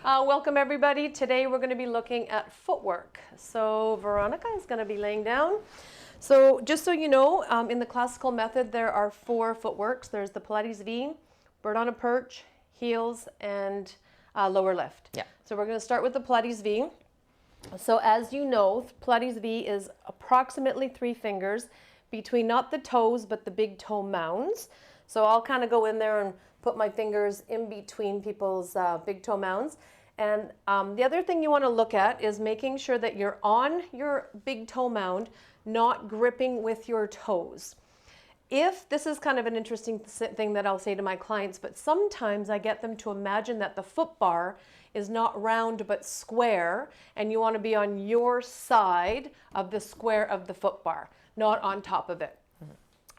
Welcome everybody. Today we're going to be looking at footwork. So Veronica is going to be laying down. So just so you know, in the classical method there are 4 footworks. There's the Pilates V, bird on a perch, heels, and lower lift. Yeah. So we're going to start with the Pilates V. So as you know, Pilates V is approximately 3 fingers between not the toes but the big toe mounds. So I'll kind of go in there and put my fingers in between people's big toe mounds. And the other thing you want to look at is making sure that you're on your big toe mound, not gripping with your toes. If this is kind of an interesting thing that I'll say to my clients, but sometimes I get them to imagine that the foot bar is not round but square, and you want to be on your side of the square of the foot bar, not on top of it.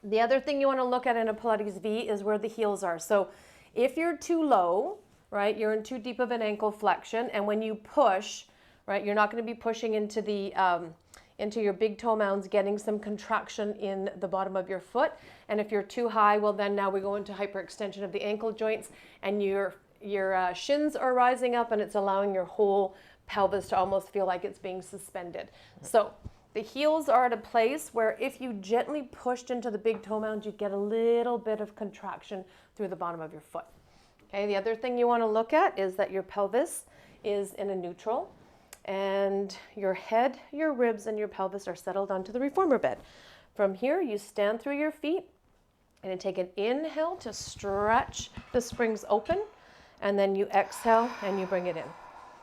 The other thing you want to look at in a Pilates V is where the heels are. So if you're too low, right, you're in too deep of an ankle flexion, and when you push, right, you're not going to be pushing into the into your big toe mounds, getting some contraction in the bottom of your foot. And if you're too high, well then now we go into hyperextension of the ankle joints, and your shins are rising up, and it's allowing your whole pelvis to almost feel like it's being suspended. So the heels are at a place where if you gently pushed into the big toe mound, you get a little bit of contraction through the bottom of your foot. Okay, the other thing you want to look at is that your pelvis is in a neutral, and your head, your ribs, and your pelvis are settled onto the reformer bed. From here, you stand through your feet and take an inhale to stretch the springs open, and then you exhale and you bring it in.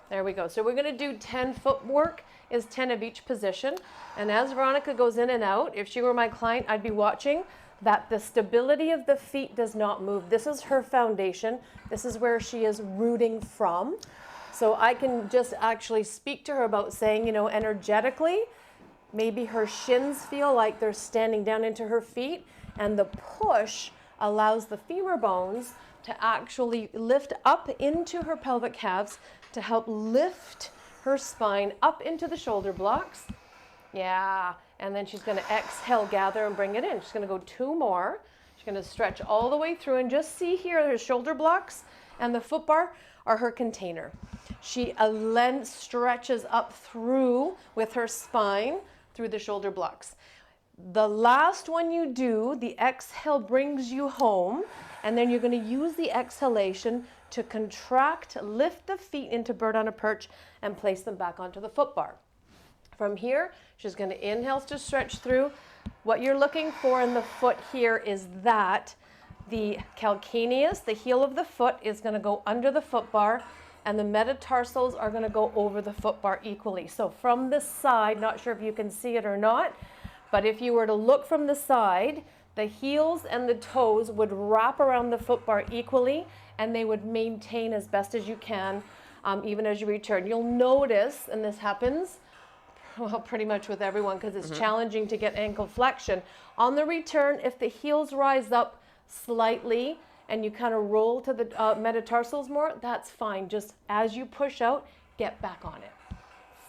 There we go. So we're going to do 10 footwork, is 10 of each position. And as Veronica goes in and out, if she were my client, I'd be watching that the stability of the feet does not move. This is her foundation. This is where she is rooting from. So I can just actually speak to her about saying, you know, energetically, maybe her shins feel like they're standing down into her feet, and the push allows the femur bones to actually lift up into her pelvic calves to help lift her spine up into the shoulder blocks. Yeah, and then she's going to exhale, gather, and bring it in. She's going to go 2 more. She's going to stretch all the way through, and just see here, her shoulder blocks and the foot bar are her container. She stretches up through with her spine through the shoulder blocks. The last one you do, the exhale brings you home, and then you're going to use the exhalation to contract, lift the feet into bird on a perch, and place them back onto the foot bar. From here, she's going to inhale to stretch through. What you're looking for in the foot here is that the calcaneus, the heel of the foot, is going to go under the foot bar, and the metatarsals are going to go over the foot bar equally. So from the side, not sure if you can see it or not, but if you were to look from the side, the heels and the toes would wrap around the foot bar equally, and they would maintain as best as you can, even as you return. You'll notice, and this happens, well, pretty much with everyone, because it's challenging to get ankle flexion. On the return, if the heels rise up slightly and you kind of roll to the metatarsals more, that's fine. Just as you push out, get back on it.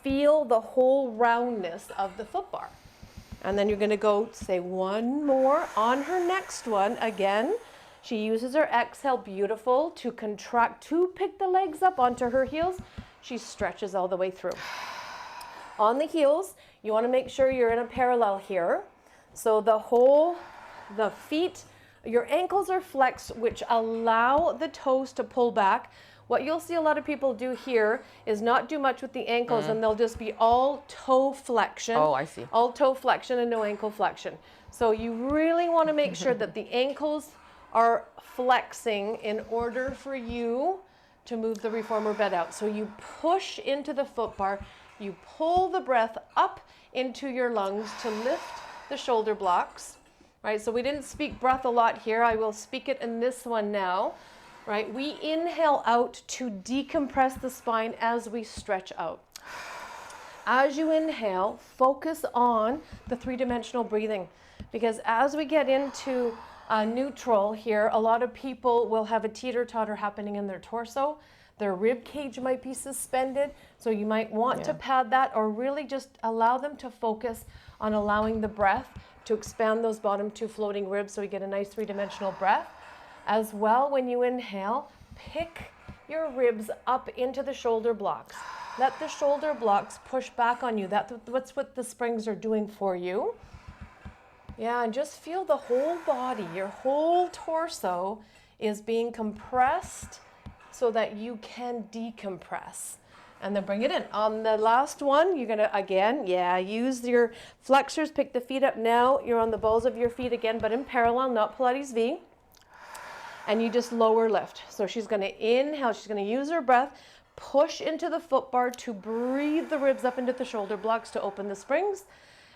Feel the whole roundness of the foot bar. And then you're going to go say 1 more on her next one. Again, she uses her exhale, beautiful, to contract, to pick the legs up onto her heels. She stretches all the way through. On the heels, you want to make sure you're in a parallel here. So the feet, your ankles are flexed, which allow the toes to pull back. What you'll see a lot of people do here is not do much with the ankles, and they'll just be all toe flexion. Oh, I see. All toe flexion and no ankle flexion. So you really want to make sure that the ankles are flexing in order for you to move the reformer bed out. So you push into the foot bar, you pull the breath up into your lungs to lift the shoulder blocks, right? So we didn't speak breath a lot here. I will speak it in this one now, right? We inhale out to decompress the spine as we stretch out. As you inhale, focus on the 3-dimensional breathing, because as we get into neutral here, a lot of people will have a teeter-totter happening in their torso. Their rib cage might be suspended, so you might want to pad that, or really just allow them to focus on allowing the breath to expand those bottom 2 floating ribs so we get a nice 3-dimensional breath. As well, when you inhale, pick your ribs up into the shoulder blocks. Let the shoulder blocks push back on you. That's what the springs are doing for you. Yeah, and just feel the whole body, your whole torso is being compressed so that you can decompress. And then bring it in. On the last one, you're gonna, again, use your flexors, pick the feet up. Now you're on the balls of your feet again, but in parallel, not Pilates V. And you just lower lift. So she's gonna inhale, she's gonna use her breath, push into the foot bar to breathe the ribs up into the shoulder blocks to open the springs.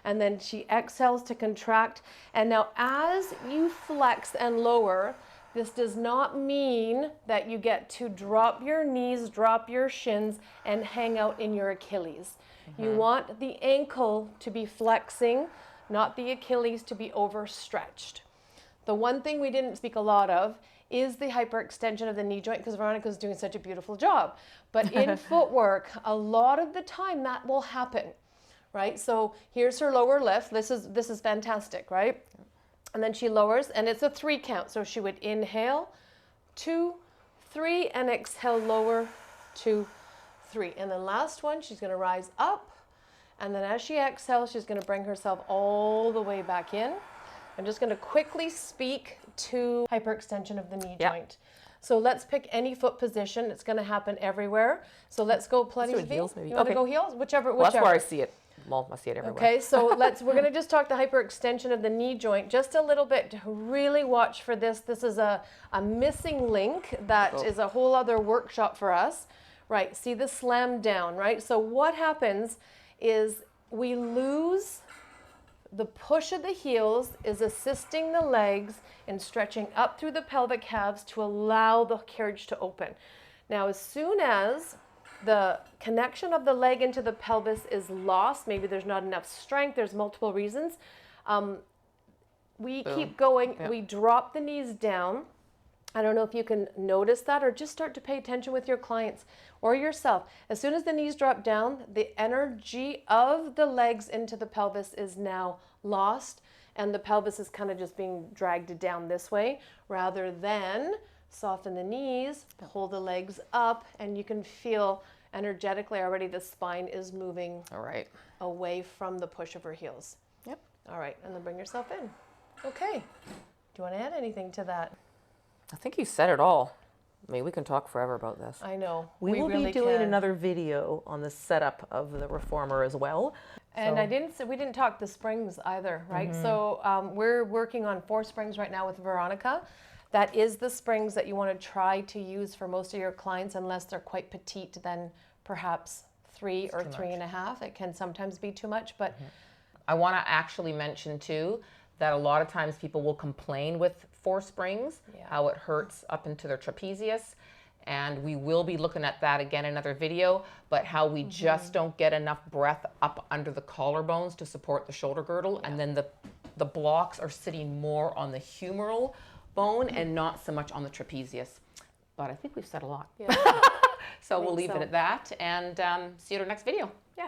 And then she exhales to contract. And now as you flex and lower, this does not mean that you get to drop your knees, drop your shins, and hang out in your Achilles. You want the ankle to be flexing, not the Achilles to be overstretched. The one thing we didn't speak a lot of is the hyperextension of the knee joint, because Veronica's doing such a beautiful job. But in footwork, a lot of the time that will happen. Right? So here's her lower lift. This is fantastic, right? And then she lowers, and it's a 3 count. So she would inhale, 2, 3, and exhale, lower, 2, 3. And then last one, she's going to rise up. And then as she exhales, she's going to bring herself all the way back in. I'm just going to quickly speak to hyperextension of the knee joint. So let's pick any foot position. It's going to happen everywhere. So let's go Pilates V. Heels, maybe. You want to go heels? Whichever. Well, that's where I see it. Well, I see it everywhere. Okay, so we're going to just talk the hyperextension of the knee joint just a little bit to really watch for this. This is a missing link that is a whole other workshop for us. Right, see the slam down, right? So what happens is we lose the push of the heels is assisting the legs in stretching up through the pelvic halves to allow the carriage to open. Now, as soon as the connection of the leg into the pelvis is lost, maybe there's not enough strength, there's multiple reasons, we keep going, we drop the knees down. I don't know if you can notice that, or just start to pay attention with your clients or yourself. As soon as the knees drop down, the energy of the legs into the pelvis is now lost, and the pelvis is kind of just being dragged down this way, rather than soften the knees, pull the legs up, and you can feel energetically already the spine is moving away from the push of her heels. Yep. All right, and then bring yourself in. Okay. Do you want to add anything to that? I think you said it all. I mean, we can talk forever about this. I know. We will really be doing can. another video on the setup of the reformer as well. And we didn't talk the springs either, right? So we're working on 4 springs right now with Veronica. That is the springs that you want to try to use for most of your clients, unless they're quite petite, then perhaps 3 or 3.5. It can sometimes be too much, but I want to actually mention too that a lot of times people will complain with 4 springs, how it hurts up into their trapezius. And we will be looking at that again in another video, but how we just don't get enough breath up under the collarbones to support the shoulder girdle. And then the blocks are sitting more on the humeral bone and not so much on the trapezius. But I think we've said a lot. yeah. So we'll leave it at that, and see you in our next video. Yeah.